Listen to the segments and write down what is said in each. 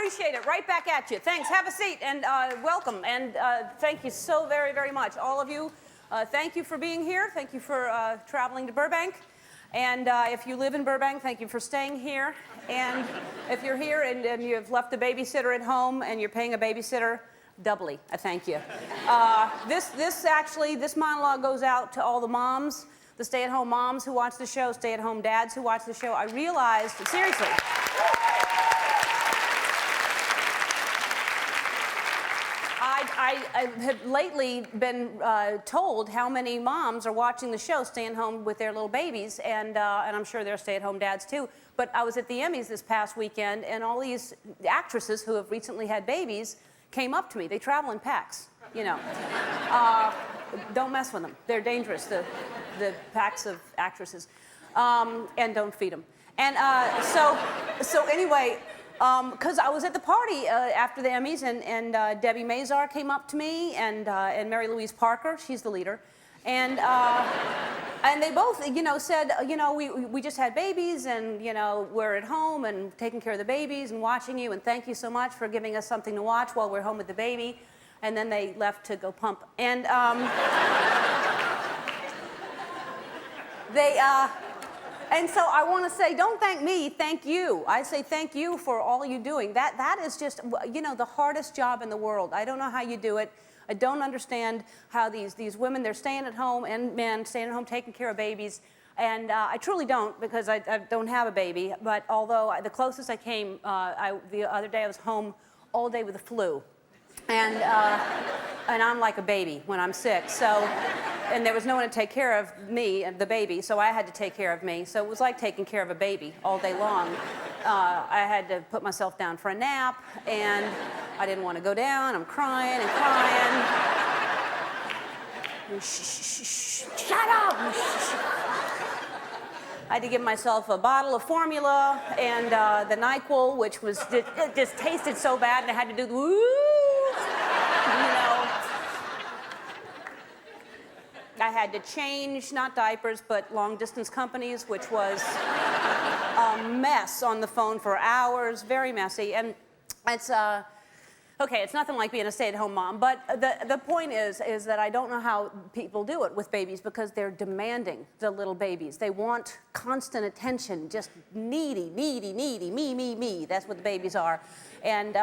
appreciate it. Right back at you. Thanks. Have a seat and welcome. And thank you so very, very much. All of you, thank you for being here. Thank you for traveling to Burbank. And if you live in Burbank, thank you for staying here. And if you're here and you've left a babysitter at home and you're paying a babysitter, doubly, I thank you. This monologue goes out to all the moms, the stay-at-home moms who watch the show, stay-at-home dads who watch the show. I realized, seriously, I have lately been told how many moms are watching the show, staying home with their little babies, and I'm sure they're stay-at-home dads too. But I was at the Emmys this past weekend, and all these actresses who have recently had babies came up to me. They travel in packs, you know. Don't mess with them. They're dangerous, the packs of actresses. And don't feed them. And so anyway, because I was at the party after the Emmys, and Debbie Mazar came up to me, and Mary Louise Parker, she's the leader, and they both, you know, said, you know, we just had babies, and you know, we're at home and taking care of the babies and watching you, and thank you so much for giving us something to watch while we're home with the baby. And then they left to go pump, and And so I want to say, don't thank me, thank you. I say thank you for all you doing. That is just, you know, the hardest job in the world. I don't know how you do it. I don't understand how these women, they're staying at home, and men staying at home taking care of babies. And I truly don't, because I don't have a baby. But although the closest I came, the other day I was home all day with the flu. And I'm like a baby when I'm sick, so, and there was no one to take care of me, the baby, so I had to take care of me. So it was like taking care of a baby all day long. I had to put myself down for a nap, and I didn't want to go down. I'm crying and crying. Shut up! I had to give myself a bottle of formula and the NyQuil, which was it just tasted so bad, and I had to do the woo. You know, I had to change, not diapers, but long-distance companies, which was a mess on the phone for hours, very messy. And it's, okay, it's nothing like being a stay-at-home mom, but the point is that I don't know how people do it with babies, because they're demanding, the little babies. They want constant attention, just needy, needy, needy, me. That's what the babies are. And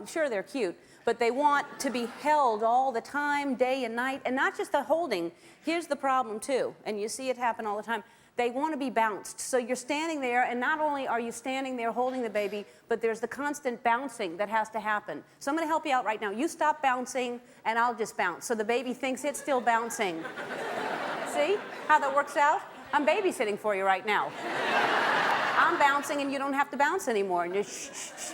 sure, they're cute, but they want to be held all the time, day and night, and not just the holding. Here's the problem too, and you see it happen all the time. They want to be bounced. So you're standing there, and not only are you standing there holding the baby, but there's the constant bouncing that has to happen. So I'm going to help you out right now. You stop bouncing, and I'll just bounce. So the baby thinks it's still bouncing. See how that works out? I'm babysitting for you right now. I'm bouncing, and you don't have to bounce anymore. And you're shh.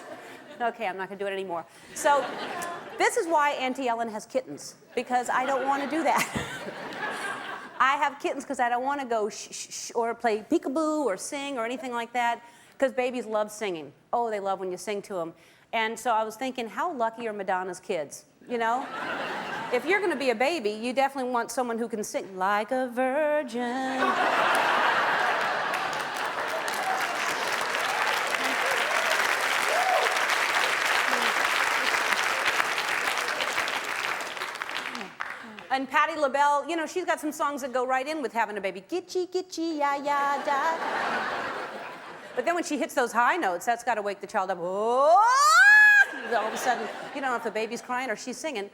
Okay, I'm not going to do it anymore. So this is why Auntie Ellen has kittens, because I don't want to do that. I have kittens because I don't want to go shh or play peekaboo or sing or anything like that, because babies love singing. Oh, they love when you sing to them. And so I was thinking, how lucky are Madonna's kids, you know? If you're going to be a baby, you definitely want someone who can sing like a virgin. And Patti LaBelle, you know, she's got some songs that go right in with having a baby. Gitchy, gitchy, ya, ya, da. But then when she hits those high notes, that's got to wake the child up. Oh! All of a sudden, you don't know if the baby's crying or she's singing.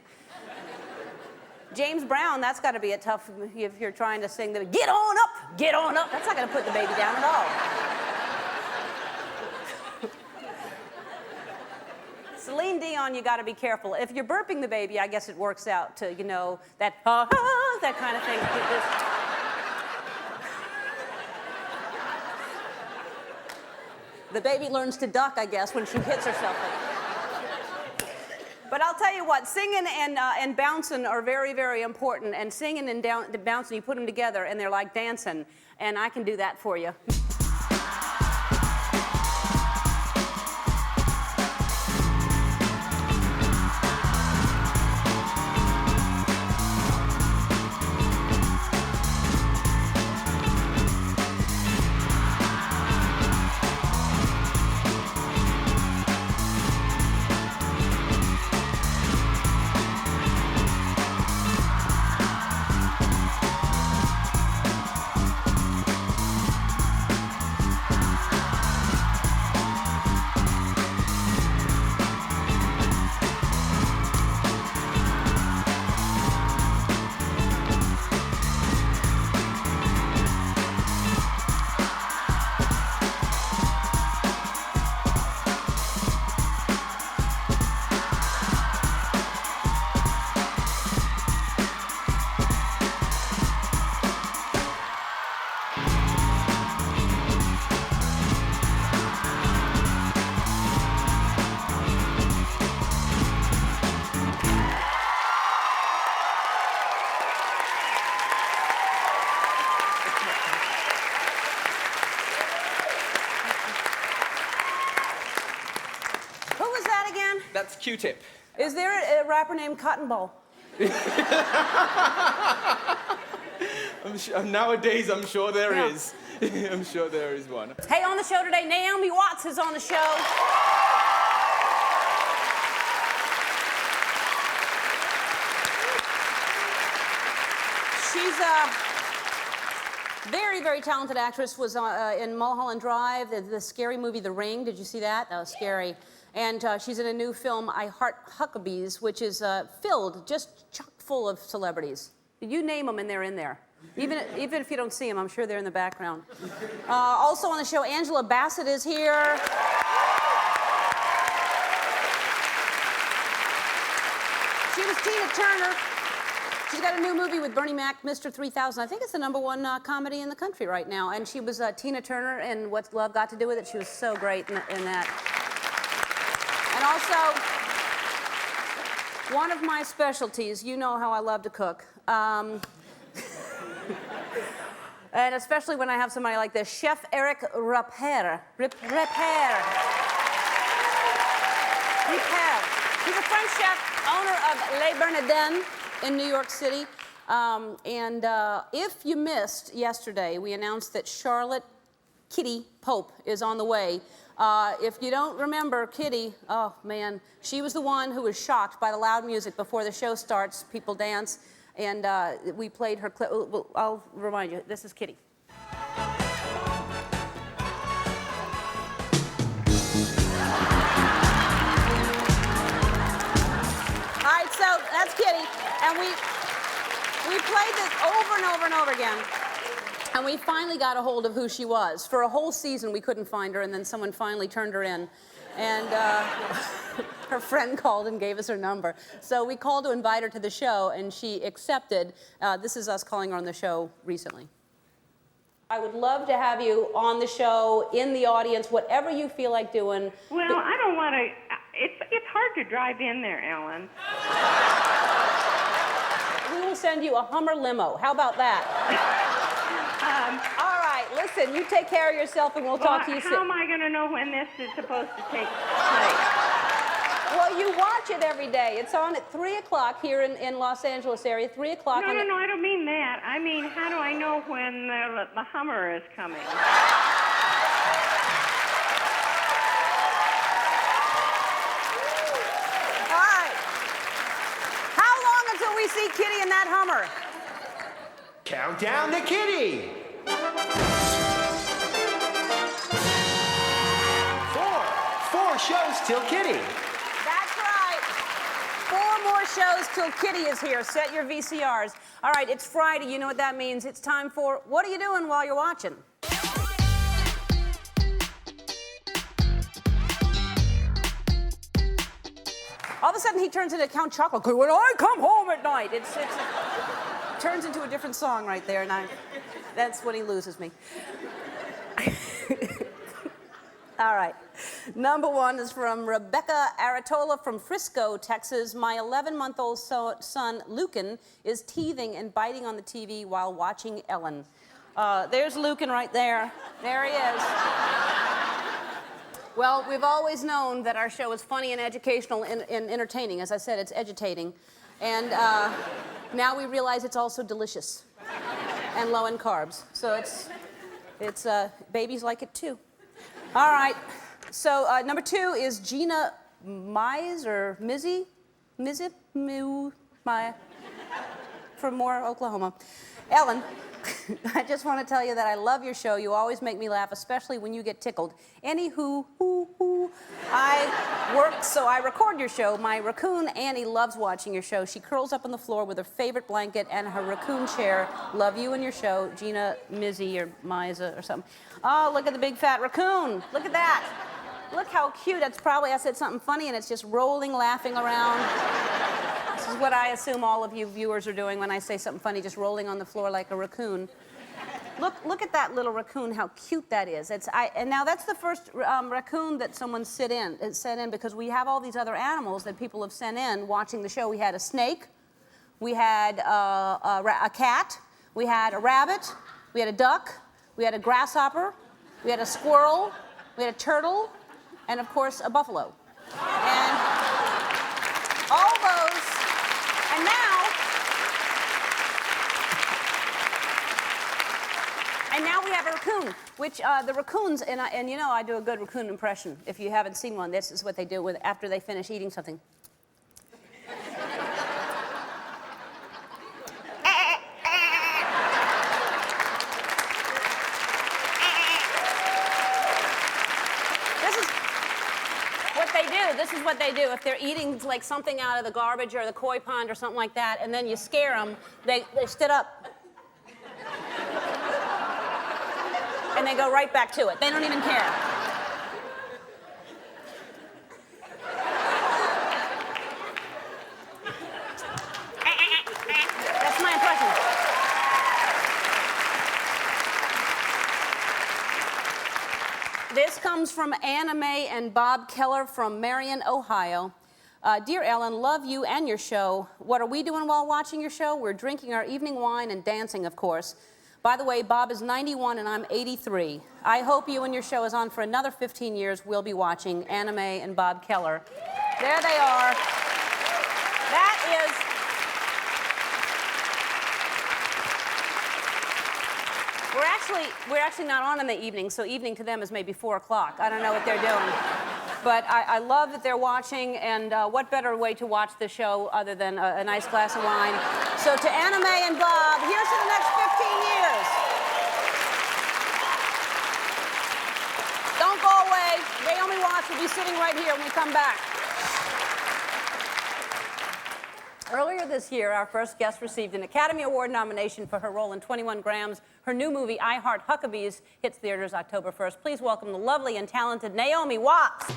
James Brown, that's got to be a tough, if you're trying to sing the, get on up, get on up. That's not going to put the baby down at all. Celine Dion, you got to be careful. If you're burping the baby, I guess it works out to, you know, that that kind of thing. The baby learns to duck, I guess, when she hits herself. But I'll tell you what, singing and bouncing are very, very important. And singing and bouncing, you put them together, and they're like dancing. And I can do that for you. That's Q-Tip. Is there a rapper named Cotton Ball? Nowadays, I'm sure there Yeah. is. I'm sure there is one. Hey, on the show today, Naomi Watts is on the show. She's a very, very talented actress. Was in Mulholland Drive, the scary movie The Ring. Did you see that? That was scary. And she's in a new film, Heart Huckabees, which is filled, just chock full of celebrities. You name them and they're in there. Even if you don't see them, I'm sure they're in the background. Also on the show, Angela Bassett is here. She was Tina Turner. She's got a new movie with Bernie Mac, Mr. 3000. I think it's the #1 comedy in the country right now. And she was Tina Turner in What's Love Got to Do With It. She was so great in that. And also, one of my specialties, you know how I love to cook. And especially when I have somebody like this, Chef Eric Ripert. He's a French chef, owner of Les Bernardins in New York City. And if you missed yesterday, we announced that Charlotte Kitty Pope is on the way. If you don't remember Kitty, oh man, she was the one who was shocked by the loud music before the show starts. People dance. And we played her clip. I'll remind you, this is Kitty. All right, so that's Kitty. And we played this over and over and over again. And we finally got a hold of who she was. For a whole season, we couldn't find her, and then someone finally turned her in. And her friend called and gave us her number. So we called to invite her to the show, and she accepted. This is us calling her on the show recently. I would love to have you on the show, in the audience, whatever you feel like doing. Well, I don't want to. It's hard to drive in there, Ellen. We will send you a Hummer limo. How about that? All right, listen, you take care of yourself, and we'll talk to you soon. How am I going to know when this is supposed to take place? Well, you watch it every day. It's on at 3 o'clock here in Los Angeles area, 3 o'clock. No, I don't mean that. I mean, how do I know when the Hummer is coming? All right. How long until we see Kitty in that Hummer? Countdown to Kitty. 4 shows till Kitty. That's right. 4 more shows till Kitty is here. Set your VCRs. All right, it's Friday. You know what that means. It's time for What Are You Doing While You're Watching? All of a sudden, he turns into Count Chocula. When I come home at night, it turns into a different song right there, and that's when he loses me. All right. #1 is from Rebecca Aratola from Frisco, Texas. My 11-month-old son, Lucan, is teething and biting on the TV while watching Ellen. There's Lucan right there. There he is. Well, we've always known that our show is funny and educational and entertaining. As I said, it's edutating. And now we realize it's also delicious and low in carbs. So it's babies like it too. All right. So #2 is Gina Mize or Mizzy from Moore, Oklahoma. Ellen, I just want to tell you that I love your show. You always make me laugh, especially when you get tickled. Anywho, I work, so I record your show. My raccoon, Annie, loves watching your show. She curls up on the floor with her favorite blanket and her raccoon chair. Love you and your show, Gina Mizzy or Miza or something. Oh, look at the big fat raccoon. Look at that. Look how cute. That's probably, I said something funny, and it's just rolling, laughing around. This is what I assume all of you viewers are doing when I say something funny, just rolling on the floor like a raccoon. Look at that little raccoon, how cute that is. And now that's the first raccoon that someone sent in because we have all these other animals that people have sent in watching the show. We had a snake, we had a cat, we had a rabbit, we had a duck, we had a grasshopper, we had a squirrel, we had a turtle, and of course a buffalo. And And now we have a raccoon, which the raccoons, and you know I do a good raccoon impression. If you haven't seen one, this is what they do with after they finish eating something. This is what they do. If they're eating like something out of the garbage or the koi pond or something like that, and then you scare them, they sit up. And they go right back to it. They don't even care. That's my impression. This comes from Anna Mae and Bob Keller from Marion, Ohio. Dear Ellen, love you and your show. What are we doing while watching your show? We're drinking our evening wine and dancing, of course. By the way, Bob is 91 and I'm 83. I hope you and your show is on for another 15 years. We'll be watching Anna Mae and Bob Keller. There they are. That is... We're actually not on in the evening, so evening to them is maybe 4 o'clock. I don't know what they're doing. But I love that they're watching, and what better way to watch the show other than a nice glass of wine. So to Anna Mae and Bob, here's to the next 15 years. Don't go away. Naomi Watts will be sitting right here when we come back. Earlier this year, our first guest received an Academy Award nomination for her role in 21 Grams. Her new movie, Heart Huckabees, hits theaters October 1st. Please welcome the lovely and talented Naomi Watts.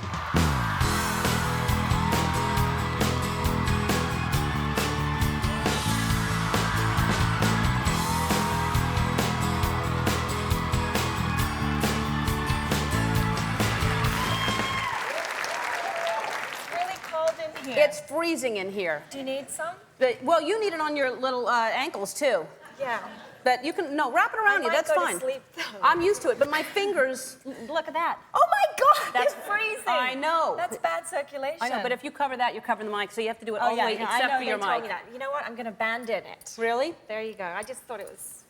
It's freezing in here. Do you need some? Well, you need it on your little ankles, too. Yeah. But you can, no, wrap it around you. That's fine. To sleep, though. I'm used to it, but my fingers, look at that. Oh, my God, That's it's freezing. I know. That's bad circulation. I know, but if you cover that, you're covering the mic, so you have to do it all the way except for your mic. I told me that. You know what? I'm going to bandit it. Really? There you go. I just thought it was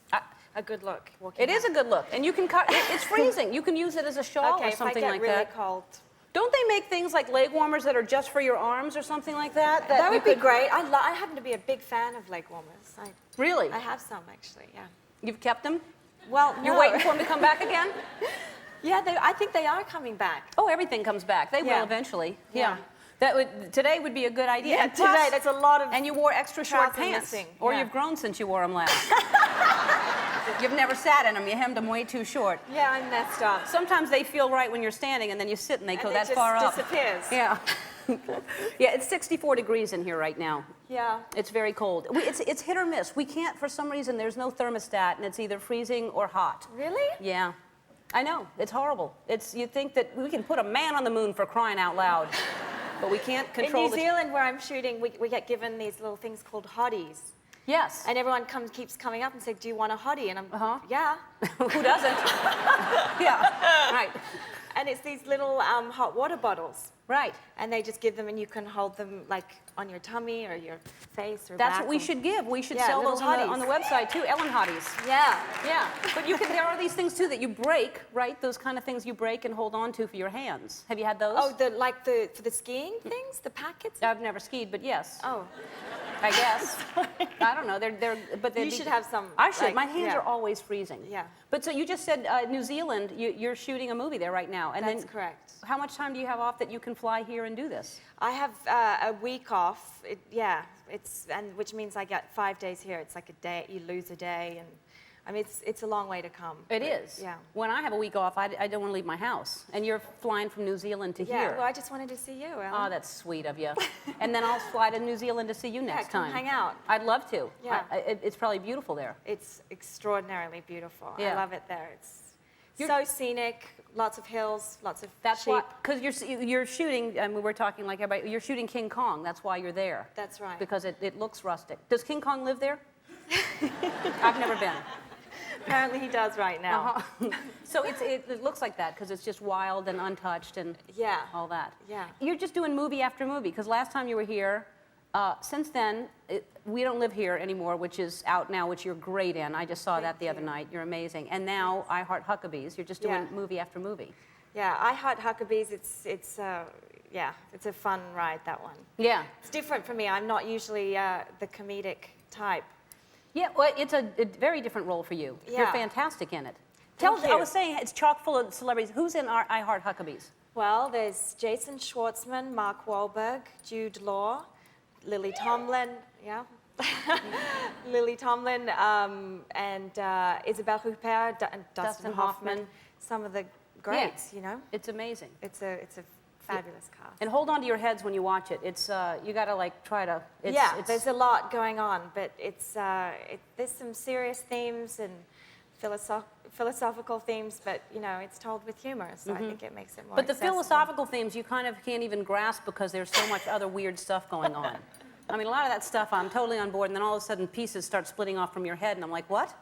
a good look. It is a good look, and you can cut, it's freezing. You can use it as a shawl or something like that. Okay, if I get really cold. Don't they make things like leg warmers that are just for your arms or something like that? That would be great. I happen to be a big fan of leg warmers. Really? I have some, actually, yeah. You've kept them? Well, You're waiting for them to come back again? Yeah, I think they are coming back. Oh, everything comes back. They will eventually. Yeah. Today would be a good idea. Yeah, today, that's a lot of... And you wore extra short pants. Missing. Or you've grown since you wore them last. You've never sat in them. You hemmed them way too short. Yeah, I'm messed up. Sometimes they feel right when you're standing, and then you sit and they go that far up. And it just disappears. Yeah. Yeah, it's 64 degrees in here right now. Yeah. It's very cold. It's hit or miss. We can't, for some reason, there's no thermostat, and it's either freezing or hot. Really? Yeah. I know. It's horrible. You think that we can put a man on the moon for crying out loud, but we can't control In New Zealand, where I'm shooting, we get given these little things called hotties. Yes. And everyone keeps coming up and saying, do you want a hottie? And I'm, yeah. Who doesn't? Yeah, right. And it's these little hot water bottles. Right. And they just give them, and you can hold them like on your tummy or your face or That's back. what we should give. We should sell those on the website too, Ellen Hotties. Yeah. Yeah. But there are these things too that you break, right? Those kind of things you break and hold on to for your hands. Have you had those? Oh, for the skiing things, the packets? I've never skied, but yes. Oh. I guess. I don't know. But you should have some. I should. My hands are always freezing. Yeah. But so you just said New Zealand. You're shooting a movie there right now, and That's correct. How much time do you have off that you can fly here and do this? I have a week off. Which means I get 5 days here. It's like a day. You lose a day, and I mean it's a long way to come. It is. Yeah. When I have a week off, I don't want to leave my house, and you're flying from New Zealand to here. Yeah. Well, I just wanted to see you, Ellen. Oh, that's sweet of you. And then I'll fly to New Zealand to see you next come time. hang out. I'd love to. Yeah. It's probably beautiful there. It's extraordinarily beautiful. Yeah. I love it there. It's so scenic, lots of hills, lots of sheep. Because you're shooting, and we were talking like everybody, you're shooting King Kong. That's why you're there. That's right. Because it looks rustic. Does King Kong live there? I've never been. Apparently he does right now. So it looks like that because it's just wild and untouched and all that. Yeah. You're just doing movie after movie because last time you were here, Since then, we don't live here anymore, which is out now, which you're great in. I just saw that the other night. You're amazing. And now I Heart Huckabees. You're just doing movie after movie. Yeah, I Heart Huckabees. It's a fun ride, that one. Yeah. It's different for me. I'm not usually the comedic type. Yeah, well, it's a very different role for you. Yeah. You're fantastic in it. Thank you. I was saying it's chock full of celebrities. Who's in our I Heart Huckabees? Well, there's Jason Schwartzman, Mark Wahlberg, Jude Law, Lily Tomlin, Lily Tomlin, and Isabelle Huppert, and Dustin Hoffman. Some of the greats, you know. It's amazing. It's a fabulous cast. And hold on to your heads when you watch it. It's you got to like try to. There's a lot going on, but there's some serious themes and philosophical themes, but you know it's told with humor, so I think it makes it more. But the accessible. philosophical themes you kind of can't even grasp because there's so much other weird stuff going on. I mean, a lot of that stuff I'm totally on board, and then all of a sudden pieces start splitting off from your head, and I'm like, what?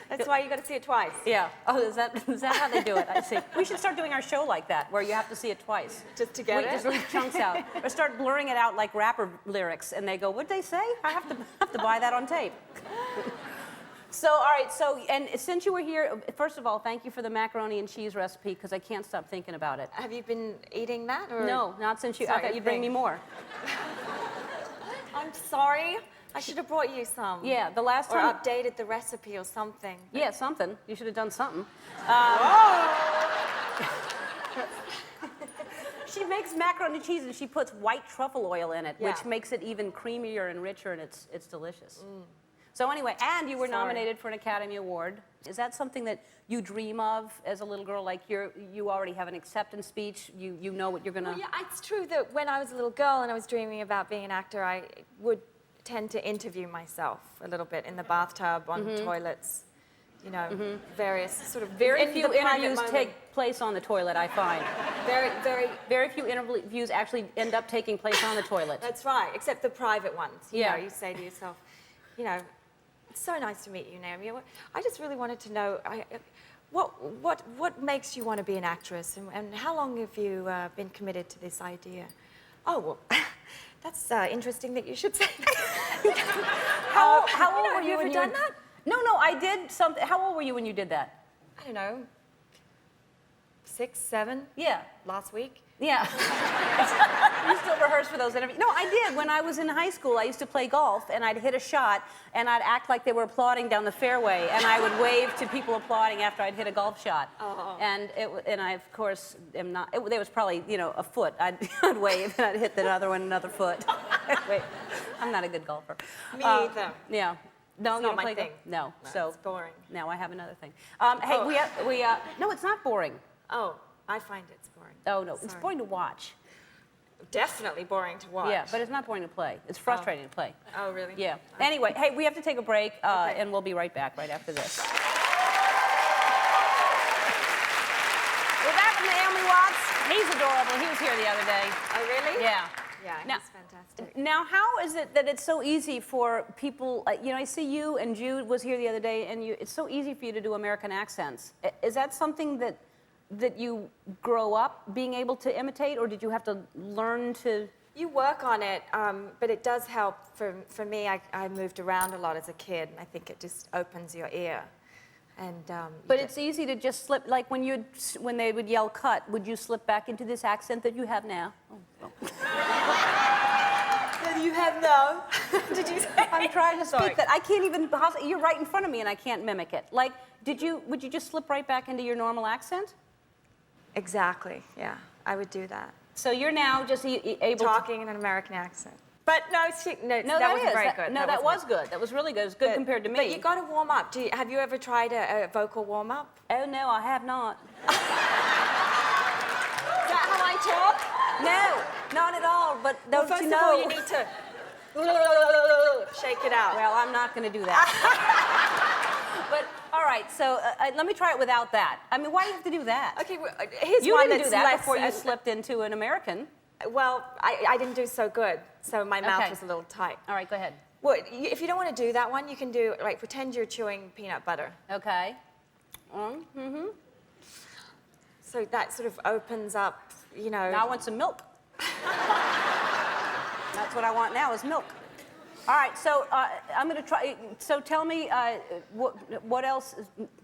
That's why you got to see it twice. Yeah. Oh, is that how they do it? I see. We should start doing our show like that, where you have to see it twice. Just to get it? Just leave chunks out. Or start blurring it out like rapper lyrics, and they go, what'd they say? I have to buy that on tape. So, all right, and since you were here, first of all, thank you for the macaroni and cheese recipe, because I can't stop thinking about it. Have you been eating that? Or? No, not since you, I Sorry, thought you'd bring me more. I'm sorry. I should have brought you some. Yeah, the last or time. updated the recipe or something. Yeah, something. You should have done something. She makes macaroni and cheese and she puts white truffle oil in it, which makes it even creamier and richer, and it's delicious. So anyway, and you were nominated for an Academy Award. Is that something that you dream of as a little girl? Like you already have an acceptance speech. You know what you're gonna. Well, yeah, it's true that when I was a little girl and I was dreaming about being an actor, I would tend to interview myself a little bit in the bathtub, on toilets, you know, various sort of. Very few interviews take place on the toilet, I find. Very few interviews actually end up taking place on the toilet. That's right, except the private ones. You Yeah. know, you say to yourself, you know, it's so nice to meet you, Naomi. I just really wanted to know, what makes you want to be an actress, and how long have you been committed to this idea? Oh, well, that's interesting that you should say. How old were have you you ever when done that? No, I did something. How old were you when you did that? I don't know, 6, 7? Yeah. Last week? Yeah. You still rehearse for those interviews? No, I did. When I was in high school, I used to play golf, and I'd hit a shot, and I'd act like they were applauding down the fairway, and I would wave to people applauding after I'd hit a golf shot. Oh. And I, of course, am not. There was probably, a foot. I'd wave, and I'd hit the other one another foot. Wait, I'm not a good golfer. Me either. Yeah. No, It's you not don't my play thing. golf? No. So it's boring. now I have another thing. Hey, no, it's not boring. Oh, I find it's boring. Oh no, it's Sorry. boring to watch. Definitely boring to watch. Yeah, but it's not boring to play. It's frustrating to play. Oh, really? Yeah. Anyway, hey, we have to take a break, and we'll be right back right after this. We're back with Naomi Watts. He's adorable. He was here the other day. Oh, really? Yeah. Yeah, Now- he's fantastic. Now, how is it that it's so easy for people, I see you and Jude was here the other day, and it's so easy for you to do American accents. Is that something that you grow up being able to imitate, or did you have to learn to? You work on it, but it does help. For me, I moved around a lot as a kid, and I think it just opens your ear. And But it's easy to just slip, like when they would yell cut, would you slip back into this accent that you have now? Oh. That you have now. Did you say? I'm trying to Sorry. speak that. I can't even, you're right in front of me and I can't mimic it. Like, would you just slip right back into your normal accent? Exactly, yeah. I would do that. So you're now just able Talking in an American accent. But no, No, that wasn't very that, good. No, that was good. That was really good. It was good compared to me. But you got to warm up. Have you ever tried a vocal warm up? Oh, no, I have not. Is that how I talk? No, not at all, but don't First you of know? all, you need to shake it out. Well, I'm not going to do that. But, all right, so let me try it without that. I mean, why do you have to do that? Okay, well, here's You one didn't that's do that less, before you slipped into an American. Well, I didn't do so good, so my mouth Okay. was a little tight. All right, go ahead. Well, if you don't want to do that one, you can do, like, pretend you're chewing peanut butter. Okay. Mm-hmm. So that sort of opens up, Now I want some milk. That's what I want now is milk. All right, so I'm going to try. So tell me what else?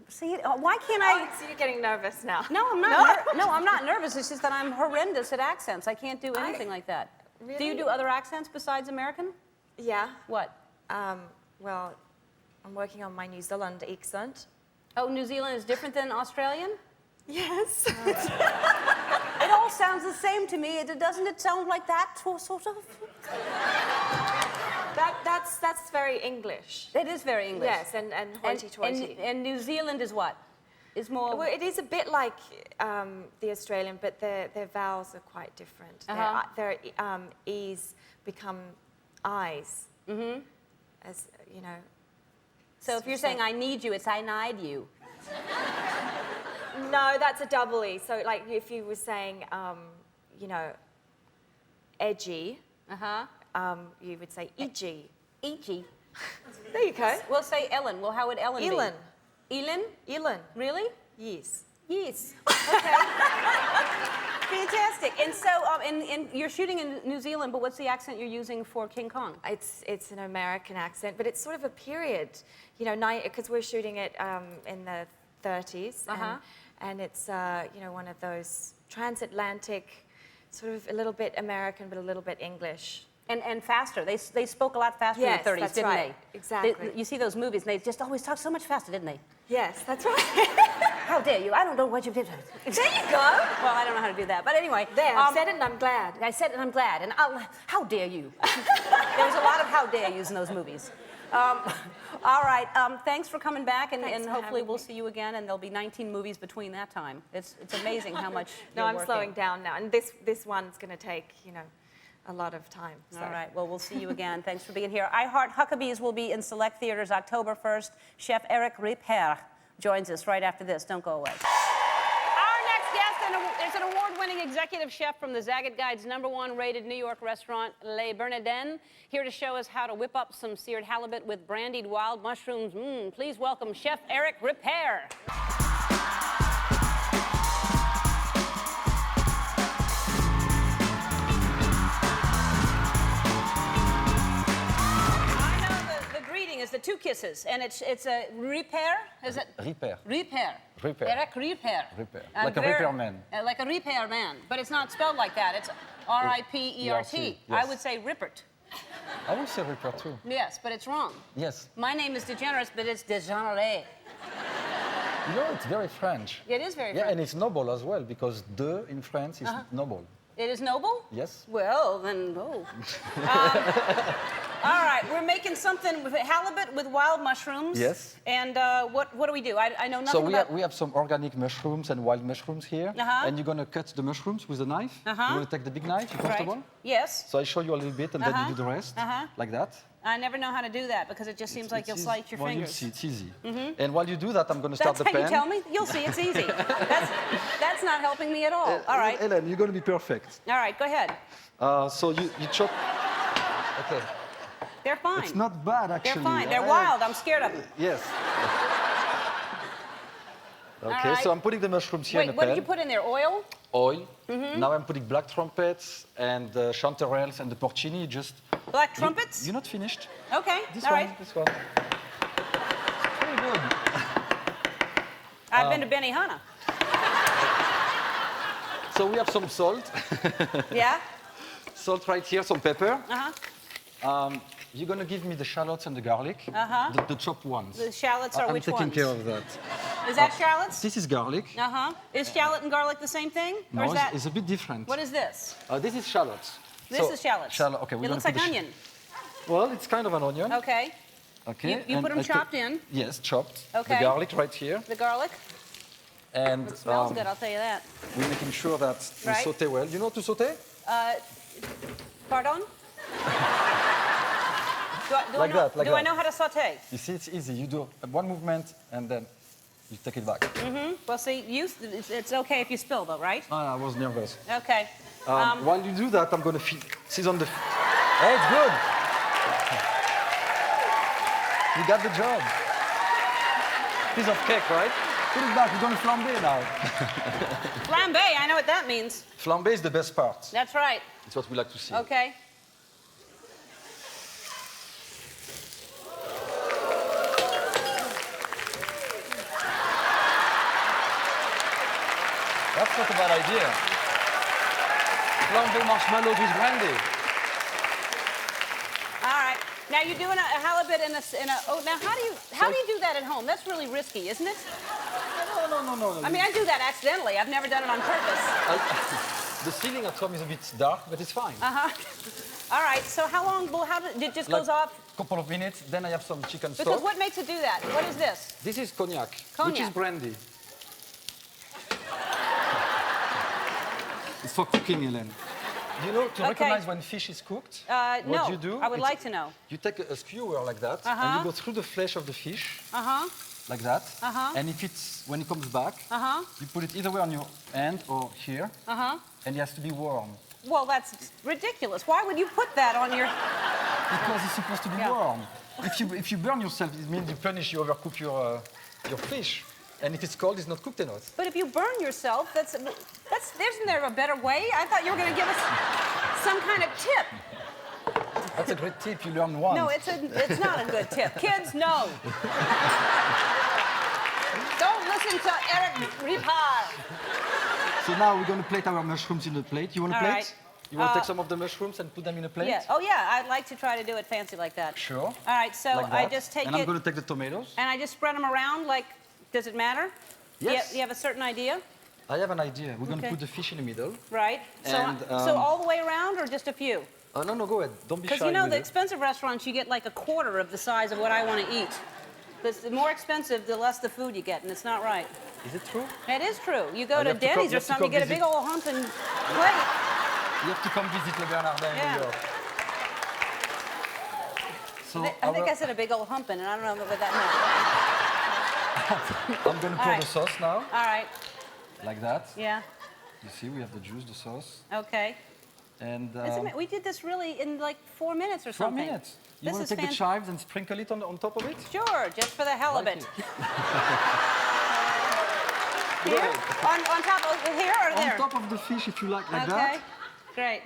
See, why can't I? So you're getting nervous now. No, I'm not. No, I'm not nervous. It's just that I'm horrendous at accents. I can't do anything like that. Really? Do you do other accents besides American? Yeah. What? Well, I'm working on my New Zealand accent. Oh, New Zealand is different than Australian? Yes. It all sounds the same to me. Doesn't it sound like that, sort of? That's very English. It is very English. Yes, and hoity-toity. And New Zealand is what? Is more... Well, it is a bit like the Australian, but their vowels are quite different. Their E's become I's. Mm-hmm. As, you know... So if you're saying I need you, it's I need you. No, that's a double E. So, like, if you were saying, you know, edgy, you would say edgy. Edgy. There you go. We'll say Ellen. Well, how would Ellen Ellen. be? Ellen? Ellen. Really? Yes. Yes. Okay. Fantastic. And so, and you're shooting in New Zealand, but what's the accent you're using for King Kong? It's an American accent, but it's sort of a period, you know, because we're shooting it in the 30s, and it's, you know, one of those transatlantic, sort of a little bit American, but a little bit English. And faster. They spoke a lot faster Yes, in the 30s, that's didn't right. they? Exactly. You see those movies, and they just always talk so much faster, didn't they? Yes, that's right. How dare you? I don't know what you did. There you go. Well, I don't know how to do that. But anyway. There, I've said it and I'm glad. I said it and I'm glad. And how dare you? There was a lot of how dare yous in those movies. All right. Thanks for coming back, and hopefully we'll see you again, and there'll be 19 movies between that time. It's amazing how much No, you're I'm working. slowing down now. And this one's going to take, you know, a lot of time. So. All right. Well, we'll see you again. Thanks for being here. Heart Huckabees will be in select theaters October 1st. Chef Eric Ripper joins us right after this. Don't go away. Our next guest is an award-winning executive chef from the Zagat Guide's #1 rated New York restaurant, Les Bernardins, here to show us how to whip up some seared halibut with brandied wild mushrooms. Please welcome Chef Eric Ripper. Is the two kisses, and it's a repair, is it? Repair. Repair. Repair. Eric Repair. Repair. Like a repairman. Like a repairman, but it's not spelled like that. It's R-I-P-E-R-T. Yes. I would say Rippert. I will say repair too. Yes, but it's wrong. Yes. My name is DeGeneres, but it's Degeneré. You know, it's very French. It is very Yeah, French. and it's noble as well, because de in France is noble. It is noble? Yes. Well, then, all right, we're making something with halibut with wild mushrooms. Yes. And what do we do? I know nothing So about... we have some organic mushrooms and wild mushrooms here. And you're going to cut the mushrooms with a knife. You're going to take the big knife. You comfortable? Right. Yes. So I show you a little bit, and then you do the rest, like that. I never know how to do that because it just seems like you'll slice your fingers. You'll see, it's easy. And while you do that, I'm going to start the pan. That's how you tell me? You'll see, it's easy. That's not helping me at all. All right. Ellen, you're going to be perfect. All right, go ahead. So you chop... Okay. They're fine. It's not bad, actually. They're fine. They're wild. I'm scared of them. Yes. Okay, right. so I'm putting the mushrooms here in the Wait, what pan. did you put in there? Oil? Oil. Now I'm putting black trumpets and chanterelles and the porcini. Just Black trumpets? You're not finished. Okay, This all one. right. This one. Very good. I've been to Benihana. So we have some salt. Yeah? Salt right here, some pepper. Uh-huh. You're going to give me the shallots and the garlic. The chopped ones. The shallots are which I'm taking ones? care of that. Is that shallots? This is garlic. Uh-huh. Is shallot and garlic the same thing? No, Or is that... it's a bit different. What is this? This is shallots. This is shallots. Okay, It looks like onion. Well, it's kind of an onion. Okay. Okay. You put them chopped in. Yes, chopped. Okay. The garlic right here. The garlic. And It smells good, I'll tell you that. we're making sure that we Right. saute well. You know how to saute? Pardon? Like that, like Do I that. know how to saute? You see, it's easy. You do one movement and then you take it back. Well, see, it's okay if you spill, though, right? I was nervous. Okay. While you do that, I'm going to season the... Hey, it's good. You got the job. Piece of cake, right? Put it back. We're going to flambe now. Flambe, I know what that means. Flambe is the best part. That's right. It's what we like to see. Okay. That's not a bad idea. Flambe marshmallows with brandy. All right. Now you're doing a halibut in a. Oh, now how do you do that at home? That's really risky, isn't it? No. I mean, I do that accidentally. I've never done it on purpose. The ceiling at home is a bit dark, but it's fine. All right. So how long? Well, it just goes off? Couple of minutes. Then I have some chicken Because stock. what makes it do that? What is this? This is cognac, which Cognac. is brandy. It's for cooking, Hélène. You know, to recognize when fish is cooked, what No. you do? I would like to know. You take a skewer like that, and you go through the flesh of the fish, like that. And if when it comes back, you put it either way on your hand or here, and it has to be warm. Well, that's ridiculous. Why would you put that on your... Because it's supposed to be warm. If you burn yourself, it means you overcook your fish. And if it's cold, it's not cooked enough. But if you burn yourself, isn't there a better way? I thought you were going to give us some kind of tip. That's a great tip. You learn once. No, it's not a good tip. Kids, no. Don't listen to Eric Ripard. So now we're going to plate our mushrooms in a plate. You want a All plate? right. You want to take some of the mushrooms and put them in a plate? Yeah. Oh, yeah. I'd like to try to do it fancy like that. Sure. All right. So Like I that. just take and I'm going to take the tomatoes. And I just spread them around like... Does it matter? Yes. You have a certain idea? I have an idea. We're going to put the fish in the middle. Right. And, so all the way around or just a few? Oh, no, go ahead. Don't be shy. Because, you know, with the it. expensive restaurants, you get like a quarter of the size of what I want to eat. Because the more expensive, the less the food you get, and it's not right. Is it true? It is true. You go You to have to Denny's come- or something, you get a big old humping plate. You have to come visit Le Bernardin in Yeah. New York. So I think I said a big old humping, and I don't know what that I'm going to pour the sauce now, meant. All right. like that. Yeah. You see, we have the juice, the sauce. Okay. And We did this really in like 4 minutes or 4 something. minutes. You This want is to take the chives and sprinkle it on top of it? Sure, just for the hell of Like it. it. Here? On top of here or there? On top of the fish, if you like Okay. that. Great.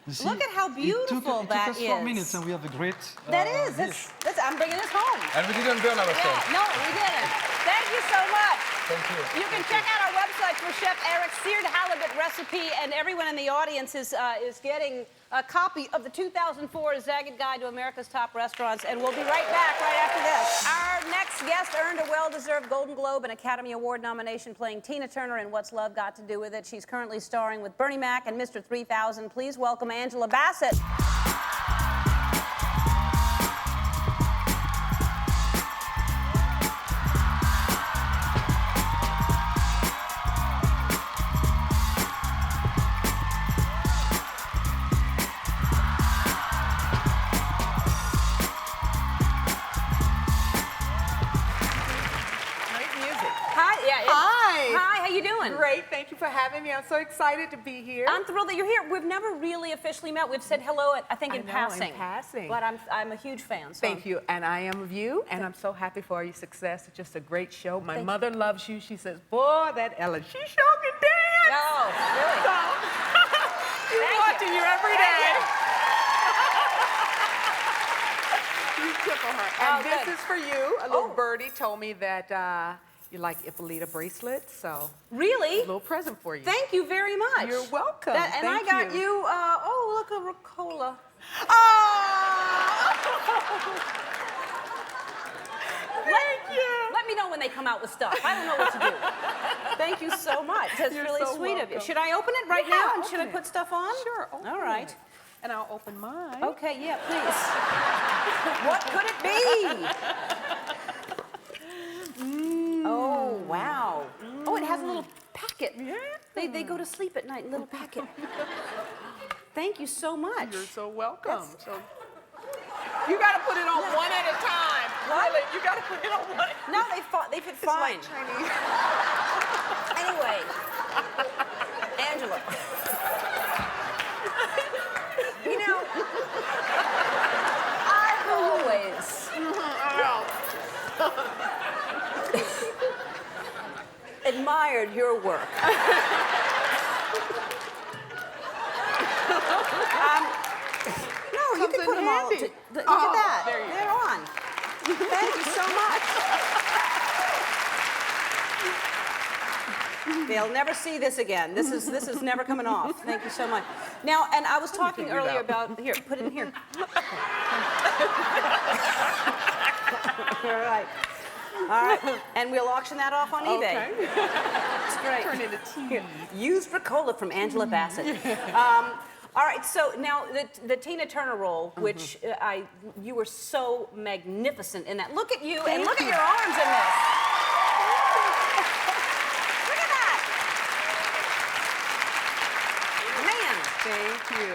You see, Look at how beautiful it that took us 4 is. minutes, and we have a great That is. dish. I'm bringing this home. And we didn't burn ourselves. Yeah, no, we didn't. Thank you so much. Thank you. You can check out our website for Chef Eric's seared halibut recipe, and everyone in the audience is getting a copy of the 2004 Zagat Guide to America's Top Restaurants, and we'll be right back right after this. Our next guest earned a well-deserved Golden Globe and Academy Award nomination playing Tina Turner in What's Love Got to Do With It. She's currently starring with Bernie Mac and Mr. 3000. Please welcome Angela Bassett. Great music. Hi, Hi. Hi, how you doing? Great. Thank you for having me. I'm so excited to be here. I'm thrilled that you're here. We've never really officially met. We've said hello, I think, in I know, passing. in passing. But I'm a huge fan. So Thank you. And I am of you, and I'm so happy for your success. It's just a great show. My mother loves you. She says, boy, that Ellen, she sure can dance. No, really. So, she's Thank watching you every Thank day. you. You tickle her. Oh, And this good. is for you. A little Oh. birdie told me that you like Ippolita bracelets, so Really? a little present for you. Thank you very much. You're welcome. And Thank I got you. you, oh, look, a Ricola. Oh! Thank you. Let me know when they come out with stuff. I don't know what to do. Thank you so much. That's You're really so sweet of you. welcome. Should I open it right Yeah, now? And should I open put it. stuff on? Sure, open All right. it. And I'll open mine. Okay, yeah, please. What could it be? Oh, wow. Oh, it has a little packet. Yeah. They go to sleep at night, little packet. Thank you so much. You're so welcome. So you got to put it on one at a time. What? Really, you got to put it on one. No, they fit It's fine. like Chinese. Anyway, Angela. You know, I've always admired your work. No, you Comes can in put them all. handy. Look Oh, at that. there you They're on. Thank you so much. They'll never see this again. This is never coming off. Thank you so much. Now, and I was talking earlier about, here, put it in here. All right. All right. And we'll auction that off on eBay. Okay. It's great. Turn into tea. Used Ricola from Angela Bassett. All right, so now the Tina Turner role, which you were so magnificent in that. Look at you, and look at your arms in this. Look at that. Man. Thank you.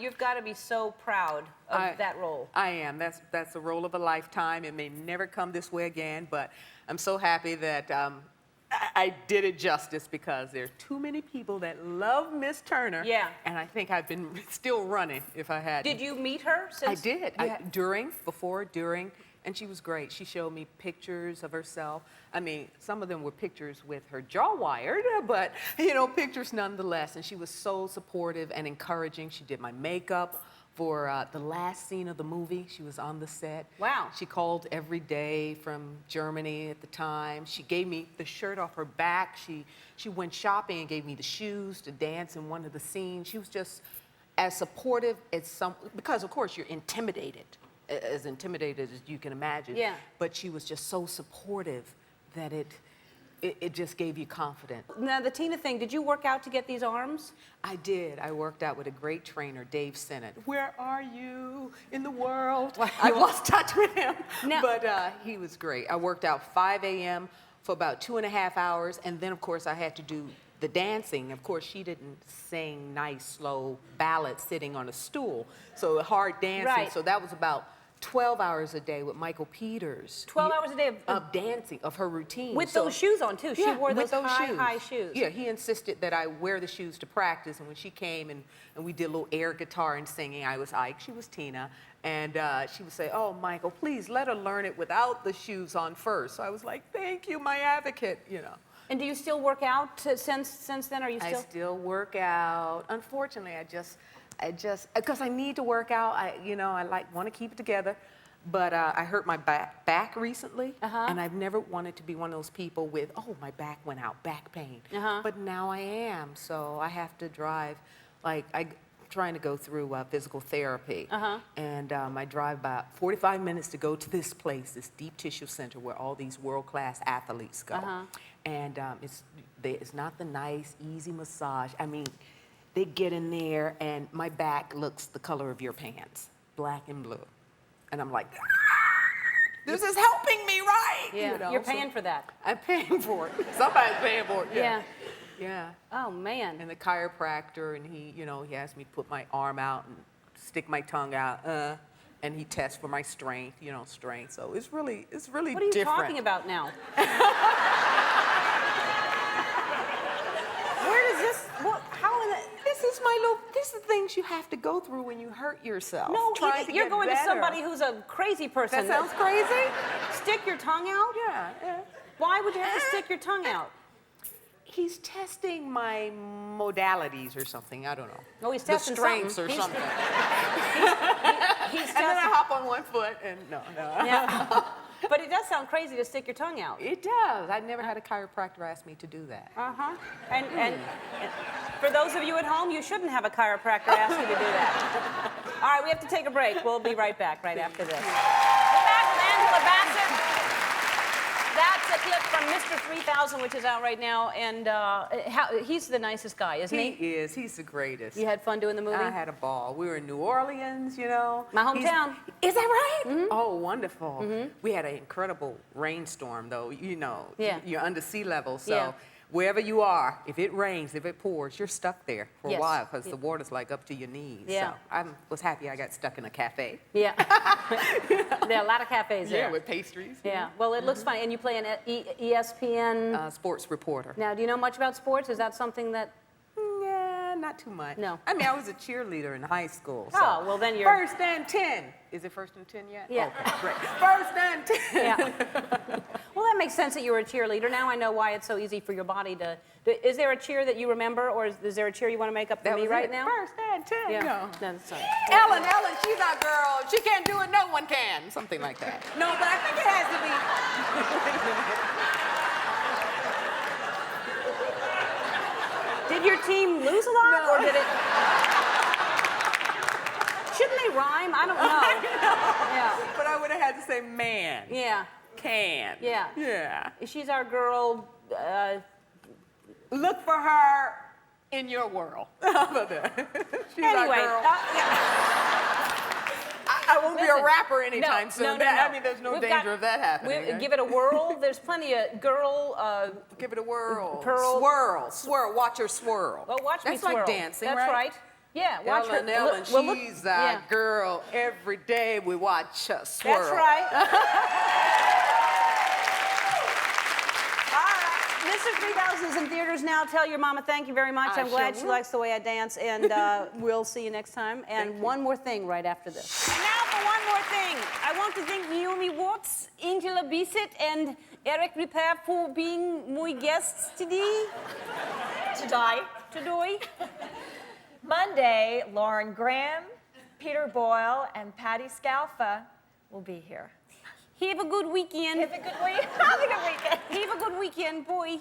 You've got to be so proud of that role. I am. That's the role of a lifetime. It may never come this way again, but I'm so happy that I did it justice because there are too many people that love Miss Turner. Yeah. And I think I've been still running if I had. Did you meet her? I did. Before, during, and she was great. She showed me pictures of herself. I mean, some of them were pictures with her jaw wired, but, you know, pictures nonetheless. And she was so supportive and encouraging. She did my makeup for the last scene of the movie. She was on the set. Wow. She called every day from Germany at the time. She gave me the shirt off her back. She went shopping and gave me the shoes to dance in one of the scenes. She was just as supportive as because of course you're intimidated, as intimidated as you can imagine. Yeah. But she was just so supportive that it just gave you confidence. Now, the Tina thing, did you work out to get these arms? I did. I worked out with a great trainer, Dave Sennett. Where are you in the world? I lost touch with him, but he was great. I worked out 5 a.m. for about 2.5 hours, and then, of course, I had to do the dancing. Of course, she didn't sing nice, slow ballads sitting on a stool, so hard dancing. Right. So that was about 12 hours a day with Michael Peters. 12 hours a day of dancing, of her routine. With those shoes on, too. She wore those high shoes. Yeah, he insisted that I wear the shoes to practice, and when she came and we did a little air guitar and singing, I was Ike, she was Tina, and she would say, oh, Michael, please let her learn it without the shoes on first. So I was like, thank you, my advocate, you know. And do you still work out since then? Are you still? I still work out. Unfortunately, I just, because I need to work out. I want to keep it together. But I hurt my back recently, and I've never wanted to be one of those people with, oh, my back went out, back pain. But now I am, so I have to drive, like I'm trying to go through physical therapy, and I drive about 45 minutes to go to this place, this deep tissue center where all these world-class athletes go. And it's not the nice, easy massage. I mean, they get in there, and my back looks the color of your pants, black and blue. And I'm like, this is helping me, right? Yeah, you know, you're paying for that. I'm paying for it. Somebody's paying for it. Yeah. Yeah. Oh, man. And the chiropractor, and he asked me to put my arm out and stick my tongue out, and he tests for my strength, strength. So it's really different. What are you talking about now? Where does this, how in the... This is things you have to go through when you hurt yourself. No, you're going to better. somebody who's a crazy person. That sounds crazy? Stick your tongue out? Yeah. Why would you have to stick your tongue out? He's testing my modalities or something. I don't know. Oh, he's the testing strengths something. or something. He's And then I hop on one foot and no. Yeah. But it does sound crazy to stick your tongue out. It does. I never had a chiropractor ask me to do that. And for those of you at home, you shouldn't have a chiropractor ask you to do that. All right, we have to take a break. We'll be right back right after this. We're back with Angela Bassett. That's a clip from Mr. 3000, which is out right now, and he's the nicest guy, isn't he? He is. He's the greatest. You had fun doing the movie? I had a ball. We were in New Orleans, My hometown. Is that right? Oh, wonderful. We had an incredible rainstorm, though. Yeah. You're under sea level, so Yeah. wherever you are, if it rains, if it pours, you're stuck there for Yes. a while because the water's like up to your knees. Yeah. So I was happy I got stuck in a cafe. Yeah. There are a lot of cafes there. Yeah, with pastries. Yeah. Well, it looks fun. And you play an ESPN. Sports reporter. Now, do you know much about sports? Is that something that... Yeah, not too much. No. I mean, I was a cheerleader in high school. So. Oh, well, then you're... First and 10. Is it first and 10 yet? Yeah. Okay, great. First and 10. Yeah. Well, that makes sense that you were a cheerleader. Now I know why it's so easy for your body to... Is there a cheer that you remember, or is there a cheer you want to make up for That me was right it. now? First and 10. Yeah. No. That's all. Ellen, she's our girl. If she can't do it, no one can. Something like that. No, but I think it has to be. Did your team lose a lot, or did it? Shouldn't they rhyme? I don't know. Yeah. But I would have had to say man. Yeah. Can. Yeah. Yeah. She's our girl. Look for her in your world. How about that? She's our Anyway, girl. I won't be Listen, a rapper anytime soon. I mean, there's no danger of that happening. Right? Give it a whirl. There's plenty of girl. Give it a whirl. Pearl. Swirl. Swirl. Watch her swirl. Well, watch me That's swirl. like dancing, That's right? Yeah, watch her. Ellen, Well, she's our girl. Every day we watch her swirl. That's right. Mr. 3000 is in theaters now. Tell your mama thank you very much. I'm glad she likes the way I dance, and we'll see you next time. And one more thing right after this. And now for one more thing. I want to thank Naomi Watts, Angela Bassett, and Eric Ripper for being my guests today. Today. Monday, Lauren Graham, Peter Boyle, and Patty Scalfa will be here. Have a good weekend. Have a good week. Have a good weekend. Have a good weekend, boy.